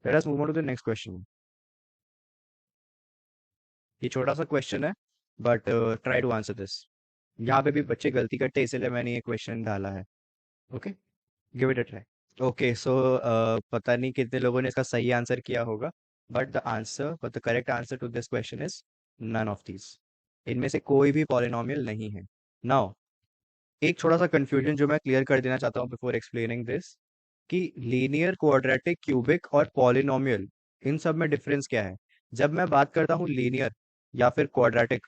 Late us move on to the next question. ये छोटा सा क्वेश्चन है, but try to answer this. यहाँ पे भी बच्चे गलती करते हैं, इसलिए मैंने ये क्वेश्चन डाला है। Okay, give it a try. Okay, so पता नहीं कितने लोगों ने इसका सही आंसर किया होगा, but the correct answer to this question is none of these. इनमें से कोई भी पॉलिनोमियल नहीं है। नाउ, एक छोटा सा कंफ्यूजन जो मैं क्लियर कर देना चाहता हूँ बिफोर एक्सप्लेनिंग दिस, कि लीनियर, क्वाड्रेटिक, क्यूबिक और पॉलिनोमियल, इन सब में डिफरेंस क्या है। जब मैं बात करता हूँ लीनियर या फिर क्वाड्रेटिक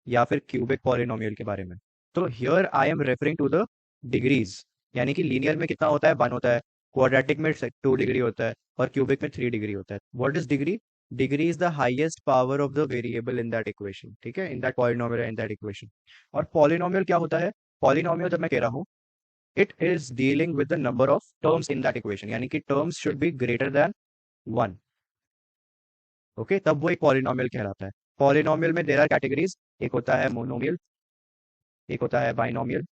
या फिर क्यूबिक पॉलिनोमियल के बारे में, तो here I am referring to the degrees. यानी कि लीनियर में कितना होता है, 1 होता है, क्वाड्रेटिक में 2 डिग्री होता है, और क्यूबिक में 3 डिग्री होता है। What is degree? Degree is the highest power of the variable in that equation, ठीक है, in that polynomial, in that equation. और पॉलिनोमियल क्या होता है? पॉलिनोमियल जब मैं कह रहा हूँ, it is dealing with the number of terms in that equation, यानी कि terms should be greater than 1। Okay, तब वो एक पॉलिनोमियल कहलाता है। पॉलिनोमियल में देयर आर कैटेगरीज। एक होता है मोनोमियल, एक होता है बाइनोमियल,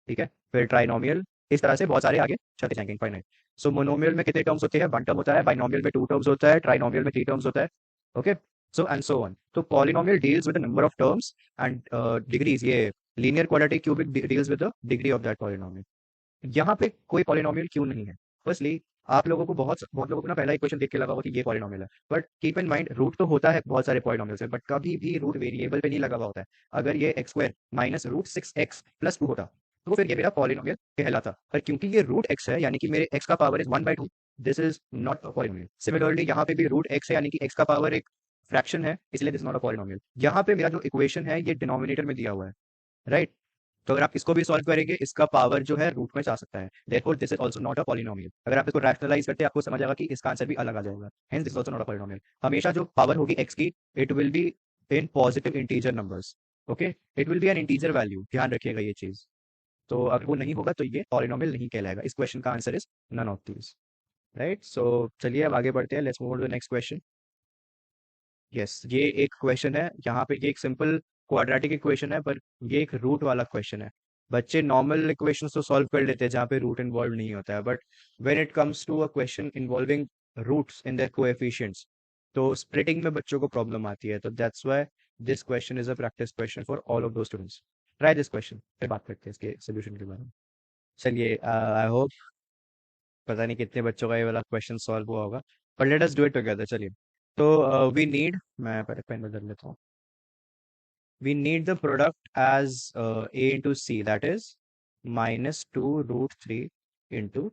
ठीक है, फिर ट्राइनोमियल। इस तरह से बहुत सारे आगे चलते जाएंगे, इनफाइनाइट। सो मोनोमियल में कितने टर्म्स होते हैं? 1 टर्म होता है। बाइनोमियल में 2 टर्म्स होता है। ट्राइनोमियल में 3 टर्म्स होता है। Okay, so and so on. तो polynomial deals with the number of terms and degrees. ये linear, quadratic, cubic deals with the degree of that polynomial. यहाँ पे कोई पॉलिनोमियल क्यों नहीं है? फर्स्टली, आप लोगों को बहुत बहुत लोगों को ना पहला इक्वेशन देख के लगा होगा कि ये पॉलिनोमियल है, but keep in mind, root तो होता है बहुत सारे पॉलिनोमियल से, बट कभी भी रूट वेरिएबल पे नहीं लगा हुआ होता है। अगर ये x square minus root 6x+2 होता, तो फिर ये मेरा पॉलिनोमियल कहलाता। पर क्योंकि ये रूट एक्स है, यानी कि मेरे एक्स का power is 1/2, this is not a polynomial. Similarly यहाँ पे भी रूट एक्स है, यानी कि एक्स का पावर एक फ्रैक्शन है, इसलिए दिस नॉट अ पॉलिनोमियल। यहाँ पे मेरा जो इक्वेशन है ये डिनोमिनेटर में दिया हुआ है, राइट? तो अगर आप इसको भी सॉल्व करेंगे, इसका पावर जो है रूट में जा सकता है, therefore this is also not a polynomial. अगर आप इसको रैशनलाइज करते हैं, आपको समझ आएगा कि इसका आंसर भी अलग आ जाएगा। Hence this is also not a polynomial. हमेशा जो पावर होगी एक्स की, it will be in positive integer numbers. Okay, it will be N integer value, ध्यान रखिएगा ये चीज। तो अगर वो नहीं होगा तो ये पॉलिनोमियल नहीं कहलाएगा। इस क्वेश्चन का answer is none of these, right? So चलिए अब आगे बढ़ते हैं, let's move on to the next question. Yes, ये एक क्वेश्चन है, यहाँ पे ये एक सिंपल क्वाड्रेटिक इक्वेशन है, पर ये एक रूट वाला क्वेश्चन है। बच्चे नॉर्मल इक्वेशंस तो सॉल्व कर लेते हैं जहाँ पे रूट इन्वॉल्व नहीं होता है, but when it comes to a question involving roots in their coefficients, तो स्प्लिटिंग में बच्चों को प्रॉब्लम आती है। तो that's why this question is a practice question for all of those students. Try this question, फिर बात करते हैं इसके सोल्यूशन के बारे में। चलिए, आई होप, पता नहीं कितने बच्चों का ये वाला क्वेश्चन सॉल्व हुआ होगा, पर let us do it together. चलिए, तो वी नीड, मैं पहले पेन बदल लेता हूँ। We need the product as a into c, that is -2 root 3 into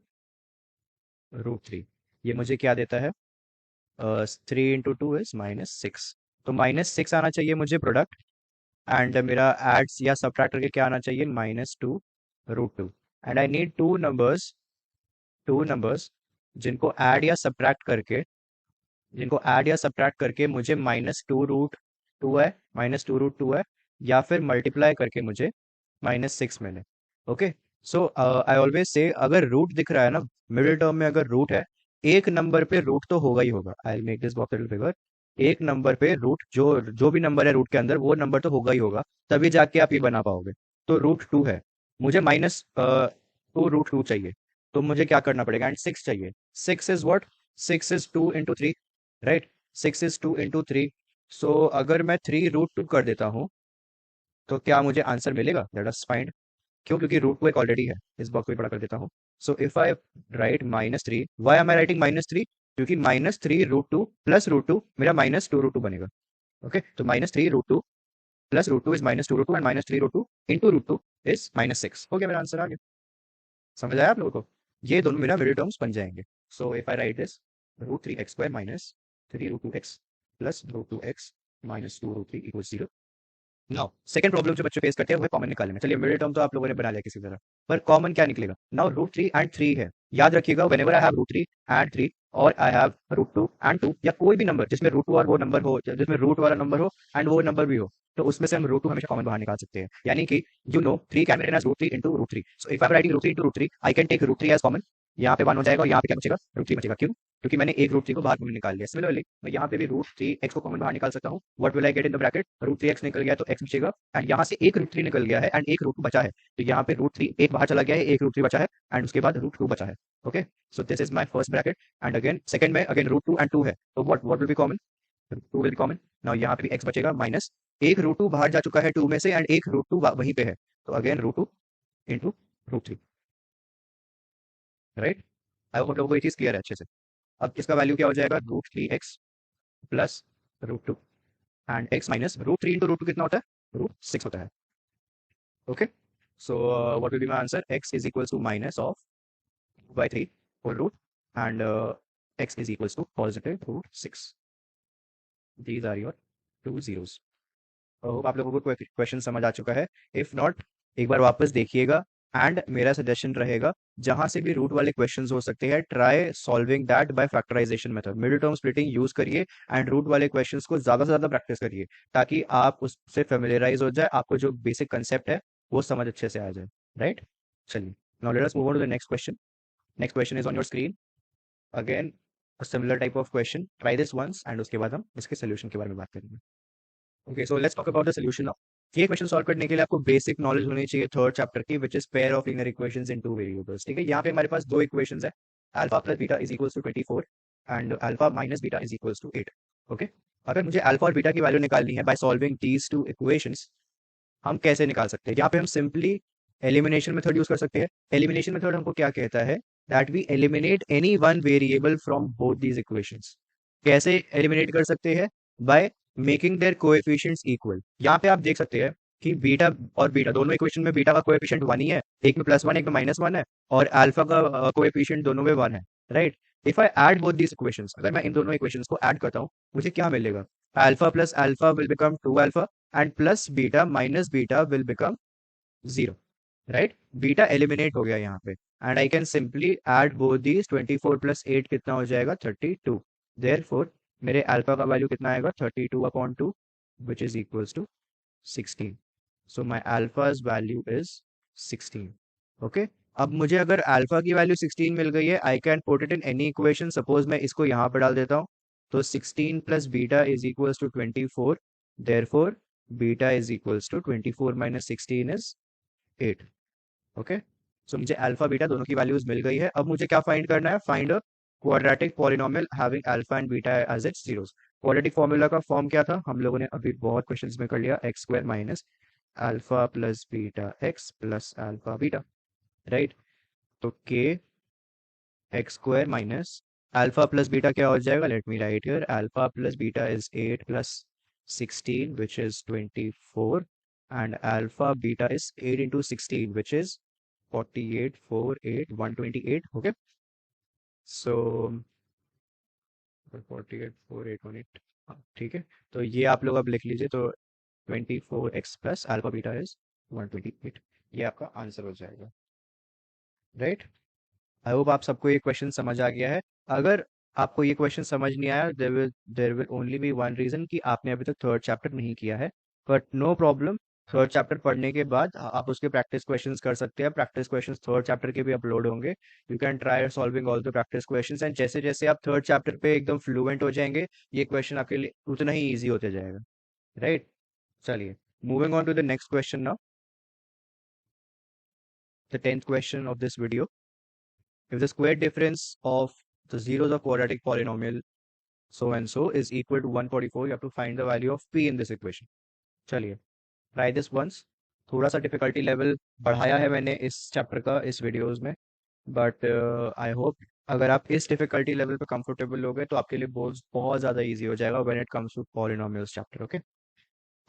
root 3। ये मुझे क्या देता है? 3 into 2 is -6। तो -6 आना चाहिए मुझे प्रोडक्ट, एंड मेरा एड्स या सब्ट्रैक्ट करके क्या आना चाहिए? -2 √2। And I need two numbers जिनको ऐड या सब्ट्रैक्ट करके, मुझे -2 रूट टू है, या फिर मल्टीप्लाई करके मुझे -6 मिले। Okay, so I always say, अगर रूट दिख रहा है ना, मिडिल टर्म में अगर रूट है, एक नंबर पे रूट तो होगा ही होगा। I make this box little bigger. एक नंबर पे रूट, जो जो भी नंबर है रूट के अंदर, वो नंबर तो होगा ही होगा, तभी जाके आप ये बना पाओगे। तो √2 है, मुझे -2 √2 चाहिए, तो मुझे क्या करना पड़ेगा? एंड 6 चाहिए। 6 is what? 6 is 2 into 3, right? 6 is 2 into 3। सो अगर मैं 3 √2 कर देता हूँ, तो क्या मुझे आंसर मिलेगा? Let us find. क्यों? क्योंकि √2 एक ऑलरेडी है। इस बॉक्स को भी बड़ा कर देता हूँ। So if I write -3, why am I writing -3? क्योंकि -3 √2 प्लस √2 मेरा -2 √2 बनेगा। ओके, तो -3 √2 plus √2 is -2 √2, and -3 √2 into √2 is -6। हो गया, मेरा आंसर आ गया। समझ आया आप लोगों को? ये दोनों मेरा मिडिल टर्म्स बन जाएंगे। सो if I right this, √3x² -3 √2x plus √2x -2 √3 equals 0। Now second problem जो बच्चे फेस करते हैं वो है कॉमन निकालने। चलिए, मिडिल टर्म तो आप लोगों ने बना लिया किसी तरह, पर कॉमन क्या निकलेगा? नाउ √3 एंड 3 है। याद रखिएगा, व्हेनेवर आई हैव √3 एंड 3, और आई हैव √2 एंड 2, या कोई भी नंबर जिसमें √2 और वो नंबर हो, जिसमें रूट वाला नंबर हो एंड वो नंबर भी हो, तो उसमें से हम √2 हमेशा कॉमन बाहर निकाल सकते हैं। यानी कि 3 can be written as √3 into √3। So if I am writing √3 into √3, I can take √3 as common, यहाँ पे 1 हो जाएगा और यहाँ पे क्या बचेगा, √3 बचेगा। क्यों? क्योंकि मैंने एक √3 को बाहर कॉमन निकाल लिया। सिमिलरली मैं यहाँ पे भी √3 x को कॉमन बाहर निकाल सकता हूँ। What will I get in the bracket, √3 x निकल गया तो x बचेगा, एंड यहाँ से एक √3 निकल गया है एंड एक √2 बचा है, तो यहाँ पे √3 एक बाहर चला गया है, एक √3 बचा है, एंड उसके बाद √2 बचा है। Okay, so this is my first bracket, and again second में अगेन √2 एंड 2 है, तो what will B common, 2 will be common. Now यहाँ पे भी x बचेगा माइनस एक √2 बाहर जा चुका है 2 में से, एंड एक √2 वहीं पे है, तो अगेन √2 इंटू √3, राइट। आई होप आप लोगों को ये चीज क्लियर है अच्छे से। अब इसका वैल्यू क्या हो जाएगा, √3x plus √2 and x minus √3 into √2 कितना होता है, √6 होता है। Okay, so what will be my answer, x is equals to minus of 2/3 whole root and x is equals to positive √6। These are your two zeros. Hope आप लोगों को question समझ आ चुका है। इफ नॉट, एक बार वापस देखिएगा, एंड मेरा सजेशन रहेगा जहां से भी रूट वाले क्वेश्चंस हो सकते हैं, try solving that by factorization method, middle term splitting use करिए, एंड रूट वाले क्वेश्चंस को ज्यादा से ज्यादा प्रैक्टिस करिए, ताकि आप उससे फेमिलियराइज हो जाए, आपको जो बेसिक कंसेप्ट है वो समझ अच्छे से आ जाए, राइट। चलिए, now let us move on to the next question. Next question is on your screen. Again similar type of question, try this once, and उसके बाद हम इसके सोल्यूशन के बारे में बात करेंगे। Okay, so let's talk about the solution now. ये क्वेश्चन सॉल्व करने के लिए आपको बेसिक नॉलेज होनी चाहिए थर्ड चैप्टर की, which is pair of linear equations in two variables. ठीक है, यहाँ पे हमारे पास दो इक्वेशंस है, alpha plus beta is equals to 24 and alpha minus beta is equals to 8। Okay, अगर मुझे अल्फा और बीटा की वैल्यू निकालनी है by solving these two equations, हम कैसे निकाल सकते हैं? यहाँ पे हम सिंपली एलिमिनेशन मेथड यूज कर सकते हैं। एलिमिनेशन मेथड हमको क्या कहता है, that we eliminate any one variable from both these equations. कैसे एलिमिनेट कर सकते हैं, by making their coefficients equal. यहाँ पे आप देख सकते हैं कि बीटा और बीटा दोनों इक्वेशन में बीटा का कोएफिशिएंट 1 ही है, एक में +1 एक में -1 है, और अल्फा का कोएफिशिएंट दोनों में 1 है, right. If I add both these equations, अगर मैं इन दोनों इक्वेशंस को ऐड करता हूँ, मुझे क्या मिलेगा, alpha plus alpha will become 2 alpha and plus beta minus beta will become 0, right. Beta eliminate हो गया यहाँ पे, and I can simply add both these, 24 plus 8 कितना हो जाएगा, 32। देयरफॉर मेरे अल्फा का वैल्यू कितना आएगा, 32/2 विच इज इक्वल्स टू 16। सो माई अल्फाज वैल्यू इज 16। ओके, अब मुझे अगर अल्फा की वैल्यू 16 मिल गई है, I can put it in any equation. Suppose मैं इसको यहाँ पे डाल देता हूँ, तो 16 plus beta is equals to 24। Therefore beta is equals to 24 minus 16 is 8। Okay, so मुझे अल्फा बीटा दोनों की वैल्यूज मिल गई है। अब मुझे क्या फाइंड करना है, find a quadratic polynomial having alpha and beta as its zeros. Quadratic formula का फॉर्म क्या था, हम लोगों ने अभी बहुत क्वेश्चंस में कर लिया, x square minus alpha plus beta x plus alpha beta, right. तो के x square minus alpha plus beta क्या हो जाएगा, let me right here, alpha plus beta is 8 plus 16 which is 24, and alpha beta is 8 into 16 which is 48 4 8 128। okay, so 48 4 8 1 8, ठीक है। तो ये आप लोग अब लिख लीजिए, तो 24x plus alpha beta is 128, ये आपका आंसर हो जाएगा, राइट। आई होप आप सबको ये क्वेश्चन समझ आ गया है। अगर आपको ये क्वेश्चन समझ नहीं आया, there will only be one reason, कि आपने अभी तक थर्ड चैप्टर नहीं किया है, but no problem. Third chapter पढ़ने के बाद आप उसके प्रैक्टिस क्वेश्चंस कर सकते हैं। प्रैक्टिस क्वेश्चंस थर्ड चैप्टर के भी अपलोड होंगे, you can try solving all the practice questions, and जैसे जैसे आप थर्ड चैप्टर पे एकदम फ्लुएंट हो जाएंगे, ये क्वेश्चन आपके लिए उतना ही ईजी होते जाएगा, राइट। चलिए, moving on to the next question now, the 10th question of this video. If the square difference of the zeros of quadratic polynomial so and so is equal to 144, you have to find the value of p in this equation. चलिए, try this once। थोड़ा सा difficulty level बढ़ाया है मैंने इस chapter का इस videos में, बट आई होप अगर आप इस डिफिकल्टी लेवल पे कंफर्टेबल हो गए तो आपके लिए बहुत बहुत ज़्यादा इजी हो जाएगा when it comes to polynomials chapter. Okay,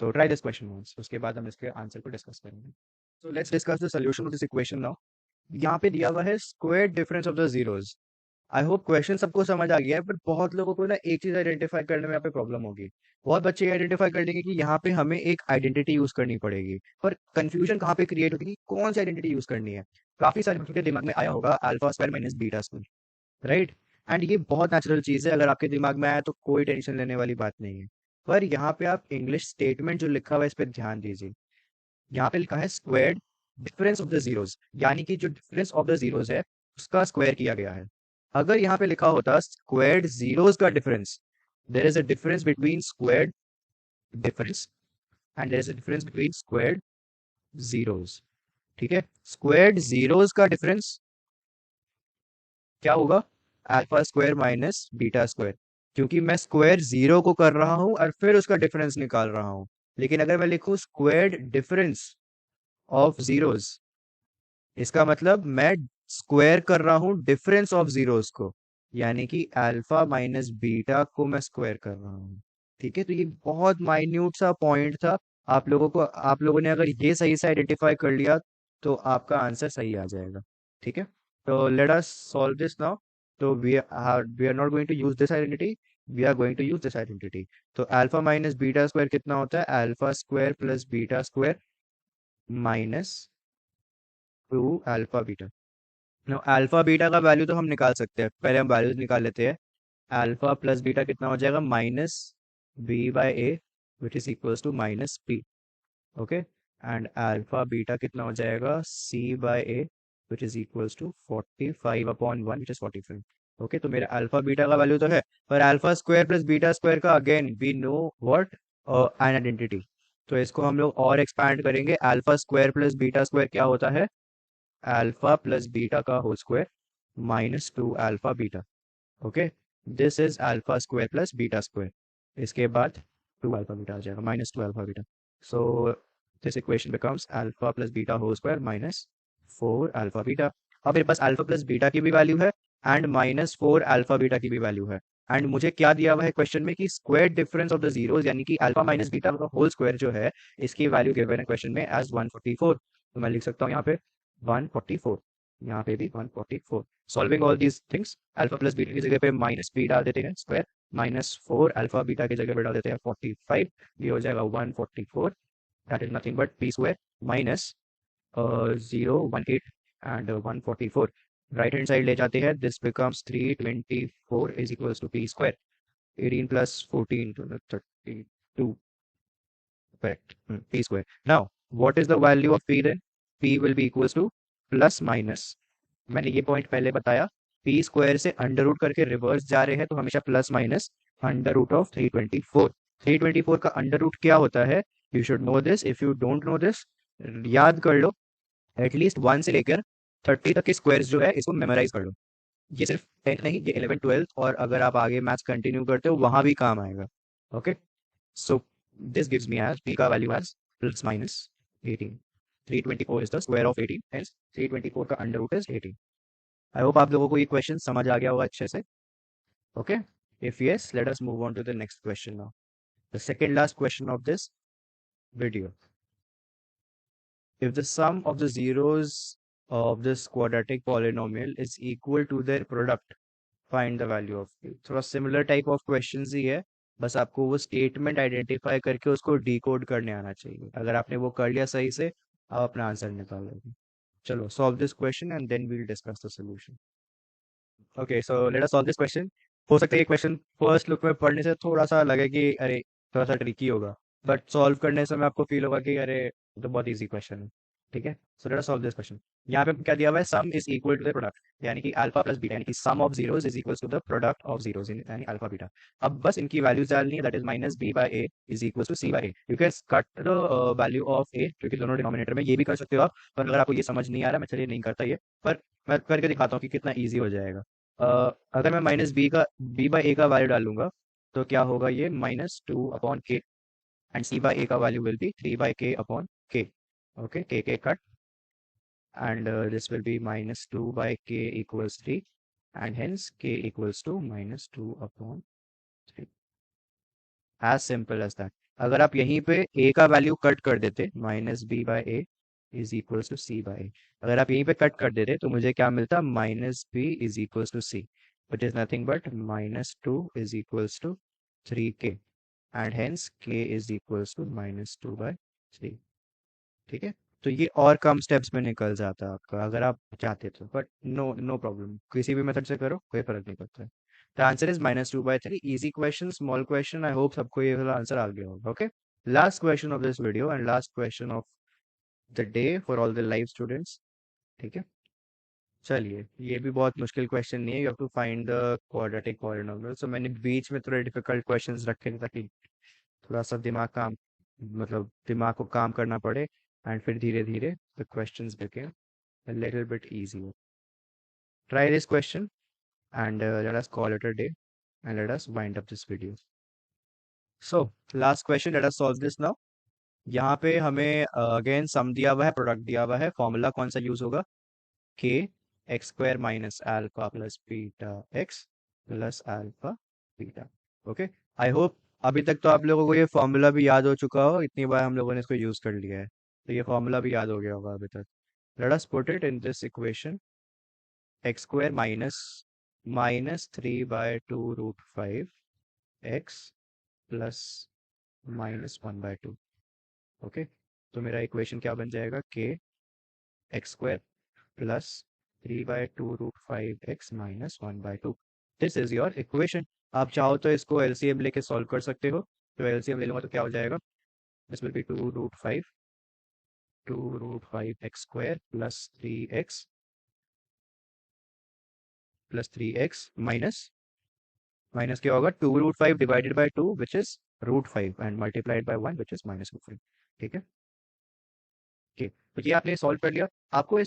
तो ट्राई दिस क्वेश्चन वंस, उसके बाद हम इसके आंसर को डिस्कस करेंगे। So let's discuss the solution of this equation now. यहाँ पे दिया हुआ है square difference of the zeros. I hope question सबको समझ आ गया है, बट बहुत लोगों को ना एक चीज आइडेंटिफाई करने में यहाँ पे प्रॉब्लम होगी। बहुत बच्चे आइडेंटिफाई कर लेंगे कि यहाँ पे हमें एक आइडेंटिटी यूज करनी पड़ेगी, पर कंफ्यूजन कहाँ पे क्रिएट होगी कि कौन सी आइडेंटिटी यूज करनी है। काफी सारे बच्चों के दिमाग में आया होगा alpha square minus beta square, right. And ये बहुत नेचुरल चीज है, अगर आपके दिमाग में आया तो कोई टेंशन लेने वाली बात नहीं है। पर यहाँ पे आप इंग्लिश स्टेटमेंट जो लिखा हुआ है इस पर ध्यान दीजिए। यहाँ पे लिखा है squared difference of the zeros, यानी कि जो डिफरेंस ऑफ द जीरोस है उसका स्क्वायर किया गया है। अगर यहाँ पे लिखा होता स्क्वायर्ड जीरोस का difference, there is a difference between squared difference and there is a difference between squared zeros. ठीक है, स्क्वायर्ड जीरोस का डिफरेंस क्या होगा? Alpha square minus beta square, क्योंकि मैं स्क्वायर जीरो को कर रहा हूं और फिर उसका डिफरेंस निकाल रहा हूं। लेकिन अगर मैं लिखूं स्क्वायर्ड डिफरेंस ऑफ जीरोस, इसका मतलब मैं स्क्वायर कर रहा हूँ डिफरेंस ऑफ जीरोस को, यानी कि अल्फा माइनस बीटा को मैं स्क्वायर कर रहा हूँ। ठीक है, तो ये बहुत माइन्यूट सा पॉइंट था। आप लोगों ने अगर ये सही से आइडेंटिफाई कर लिया तो आपका आंसर सही आ जाएगा। ठीक है, तो let us solve this now. तो we are not going to use this identity, we are going to use this identity. तो अल्फा माइनस बीटा स्क्वायर कितना होता है? Alpha square plus beta square minus two alpha beta. No, alpha beta का value तो हम निकाल सकते हैं, पहले हम वैल्यूज निकाल लेते हैं। अल्फा प्लस बीटा कितना हो जाएगा? Minus b by a which is equals to minus p. Okay, and alpha beta कितना हो जाएगा? C by a which is equals to 45 upon 1 which is 45। Okay, तो मेरा अल्फा बीटा का वैल्यू तो है, पर alpha square plus beta square का again we know what an identity. तो इसको हम लोग और एक्सपैंड करेंगे। Alpha square plus beta square क्या होता है? अल्फा प्लस बीटा का whole square minus two alpha beta. Okay, this is alpha square plus beta square. इसके बाद टू अल्फा बीटा आ जाएगा, minus two alpha beta. So this equation becomes alpha plus beta whole square minus four alpha beta. अब मेरे पास alpha plus beta की भी value है and minus four alpha beta की भी वैल्यू है। एंड मुझे क्या दिया हुआ है क्वेश्चन में कि square difference of the zeros, यानी कि अल्फा माइनस बीटा का होल स्क्वायर जो है, इसकी वैल्यू गिवन है क्वेश्चन में एज 144। तो मैं लिख सकता हूँ यहाँ पे 144, यहाँ पे भी 144। Solving all these things, alpha plus beta की जगह पे माइनस बी डाल देते हैं square, minus four alpha beta की जगह पे डाल देते हैं 45। ये हो जाएगा 144, that is nothing but P square minus 018 and 144। Right hand side ले जाते हैं, this becomes 324 is equals to P square. 18 प्लस 14 to the 32, correct, p square. Now what is the value of p then? P will be equals to plus minus, मैंने ये point पहले बताया, P square से under root करके reverse जा रहे हैं तो हमेशा plus minus under root of 324। 324 का अंडर रूट क्या होता है? You should know this, if you don't know this याद कर लो। एटलीस्ट 1 से लेकर 30 तक के स्क्वायर्स जो है इसको मेमोराइज कर लो। ये सिर्फ 10 नहीं, ये 11 12 और अगर आप आगे मैथ्स कंटिन्यू करते हो वहां भी काम आएगा। Okay, so this gives me as p का value as plus minus 18। 324 is the square of 18, hence 324 का under root is 18। I hope आप लोगों को ये क्वेश्चन समझ आ गया होगा अच्छे से। Okay, if yes let us move on to the next question now, the second last question of this video. If the sum of the zeros of this quadratic polynomial is equal to their product, find the value of p। थोड़ा similar type of questions ही है, बस आपको वो statement identify करके उसको decode करने आना चाहिए। अगर आपने वो कर लिया सही से, आप अपना आंसर निकाल लोगे। चलो solve this question and then we'll discuss the solution. Okay, so let us solve this question. हो सकता है ये क्वेश्चन फर्स्ट लुक में पढ़ने से थोड़ा सा लगे कि अरे थोड़ा सा ट्रिकी होगा, बट सॉल्व करने से में आपको फील होगा कि अरे ये तो बहुत इजी क्वेश्चन है। ठीक है, so let us solve this question. यहाँ पे क्या दिया हुआ है? Sum is equal to the product, यानी कि अल्फा प्लस बीटा, यानी कि sum of zeros is equal to the product of zeros यानी अल्फा बीटा। अब बस इनकी वैल्यूज डालनी है, that is minus b by a is equal to c by a. You can cut the value of a, क्योंकि दोनों denominator में, ये भी कर सकते हो आप। पर अगर आपको ये समझ नहीं आ रहा, मैं चलिए नहीं करता ये, पर मैं करके दिखाता हूँ कि कितना ईजी हो जाएगा। अगर मैं माइनस बी बाई ए का वैल्यू डालूंगा तो क्या होगा? ये माइनस टू अपॉन के, एंड सी बाई ए का value will be three by के अपॉन के। ओके, के cut, and this will be minus 2 by k equals 3, and hence k equals to minus 2 upon 3। as simple as that। अगर आप यहीं पे a का value cut कर देते, minus b by a is equals to c by a, अगर आप यहीं पे कट कर देते तो मुझे क्या मिलता? Minus b is equals to c, which is nothing but minus two is equals to three k, and hence k is equals to minus two by three. ठीक है, तो ये और कम स्टेप्स में निकल जाता है आपका अगर आप चाहते तो, बट नो नो प्रॉब्लम, किसी भी मेथड से करो कोई फर्क नहीं पड़ता है। The answer is minus two by three. Easy question, small question, I hope सबको ये वाला आंसर आ गया होगा। Okay, last question of this video and last question of the day for all the live students. ठीक है, चलिए, ये भी बहुत मुश्किल क्वेश्चन नहीं है। You have to find the quadratic polynomial. So मैंने बीच में थोड़े डिफिकल्ट क्वेश्चंस रखे थे ताकि थोड़ा सा दिमाग को काम करना पड़े, एंड फिर धीरे धीरे the questions became a little bit easier. Try this question and let us call it a day and let us wind up this video. So, last question, let us solve this now. यहाँ पे हमें again some दिया हुआ है, product दिया हुआ है। Formula कौन सा यूज होगा? के x square minus alpha plus beta x plus alpha beta. Okay, I hope अभी तक तो आप लोगों को ये फॉर्मूला भी याद हो चुका हो, इतनी बार हम लोगों ने इसको यूज कर लिया है, तो ये फॉर्मूला भी याद हो गया होगा अभी तक। Let us put it in this equation, x square minus 3/2√5 x plus -1/2। Okay, तो मेरा इक्वेशन क्या बन जाएगा? के x square plus 3/2√5 x -1/2। This is your equation. आप चाहो तो इसको एलसीएम लेके सॉल्व कर सकते हो। तो एलसीएम ले लूंगा तो क्या हो जाएगा? This will be 2√5 x square plus 3x minus क्या होगा? 2√5 divided by 2 which is √5 and multiplied by 1 which is -√5। ठीक है, ठीक। तो ये आपने सॉल्व कर लिया। आपको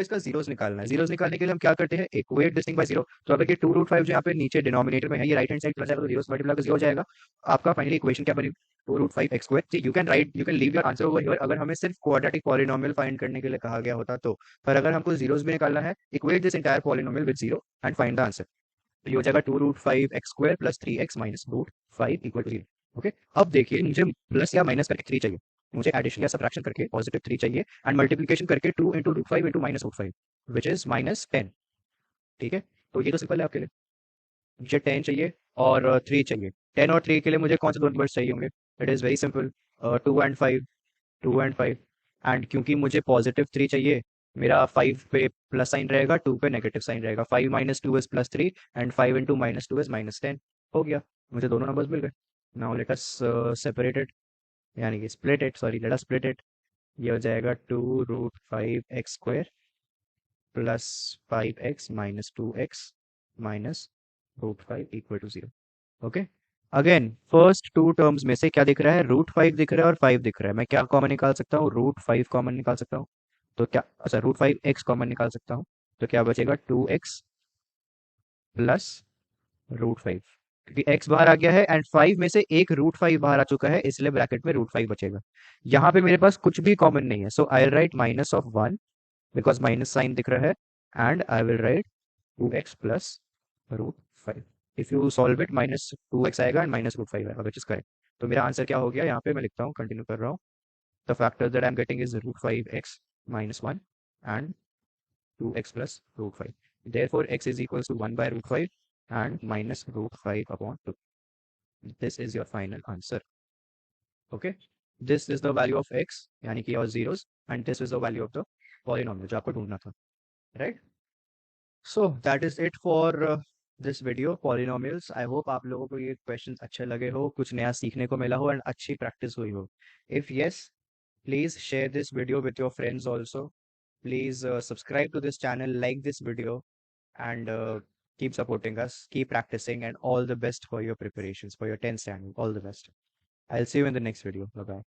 इसका जीरोस निकालना है। जीरोस निकालने के लिए हम क्या करते हैं? Equate this thing by zero. तो अगर ये 2√5 जो यहाँ पे नीचे डिनोमिनेटर में है, ये राइट हैंड साइड चला जाएगा, तो जीरो मल्टीप्लाई कर जीरो हो जाएगा। आपका फाइनली इक्वेशन क्या बनी? 2√5 x square. You can leave your answer over here अगर हमें सिर्फ क्वाड्रेटिक पॉलिनोमियल फाइंड करने के लिए कहा गया होता तो। पर अगर हमको जीरोस भी निकालना है, equate this entire polynomial with zero and find the answer. तो ये हो जाएगा 2√5 x square plus 3x minus √5 equal to 0। Okay, अब देखिए, मुझे प्लस या माइनस करके 3 चाहिए, मुझे एडिशन या सब्ट्रैक्शन करके पॉजिटिव 3 चाहिए, एंड मल्टीप्लिकेशन करके 2 इंटू √5 इंटू -√5 विच इज -10। ठीक है, तो ये तो सिंपल है आपके लिए। मुझे 10 चाहिए और 3 चाहिए। 10 और 3 के लिए मुझे कौन से दो नंबर्स चाहिए होंगे? It is very simple, 2 and 5, 2 and 5। And क्योंकि मुझे पॉजिटिव 3 चाहिए, मेरा 5 पे प्लस साइन रहेगा, 2 पे नेगेटिव साइन रहेगा। 5 minus 2 is +3 and 5 into -2 is -10। हो गया, मुझे दोनों नंबर्स मिल गए। Now let us separate it, यानी कि split it, sorry let us split it. ये हो जाएगा 2√5 x square plus 5x minus 2x minus √5 equal to 0। Okay, again first two terms में से क्या दिख रहा है? √5 दिख रहा है और 5 दिख रहा है। मैं क्या कॉमन निकाल सकता हूँ? √5 कॉमन निकाल सकता हूँ। तो क्या, अच्छा, √5x कॉमन निकाल सकता हूँ। तो क्या बचेगा? 2x प्लस √5, क्योंकि x बाहर आ गया है एंड 5 में से एक √5 बाहर आ चुका है, इसलिए ब्रैकेट में √5 बचेगा। यहाँ पे मेरे पास कुछ भी कॉमन नहीं है, सो आई राइट -1 बिकॉज माइनस साइन दिख रहा है, and I will write 2x plus √5। If you solve it -2x आएगा एंड -√5 आएगा विच इज करेक्ट। तो मेरा आंसर क्या हो गया? यहाँ पे मैं लिखता हूँ, कंटिन्यू कर रहा हूँ। The factor that I am getting is √5x -1 and 2x plus √5। Therefore, x is equals to 1/√5 and minus √5 upon 2. This is your final answer. Okay. This is the value of x, यानी कि और zeros, and this is the value of the polynomial जो आपको ढूंढना था, right? So that is it for this video, polynomials. I hope आप लोगों को ये questions अच्छे लगे हो, कुछ नया सीखने को मिला हो, and अच्छी practice हुई हो. If yes, please share this video with your friends also. Please subscribe to this channel, like this video, and keep supporting us, keep practicing, and all the best for your preparations for your 10th standard. All the best. I'll see you in the next video. Bye bye.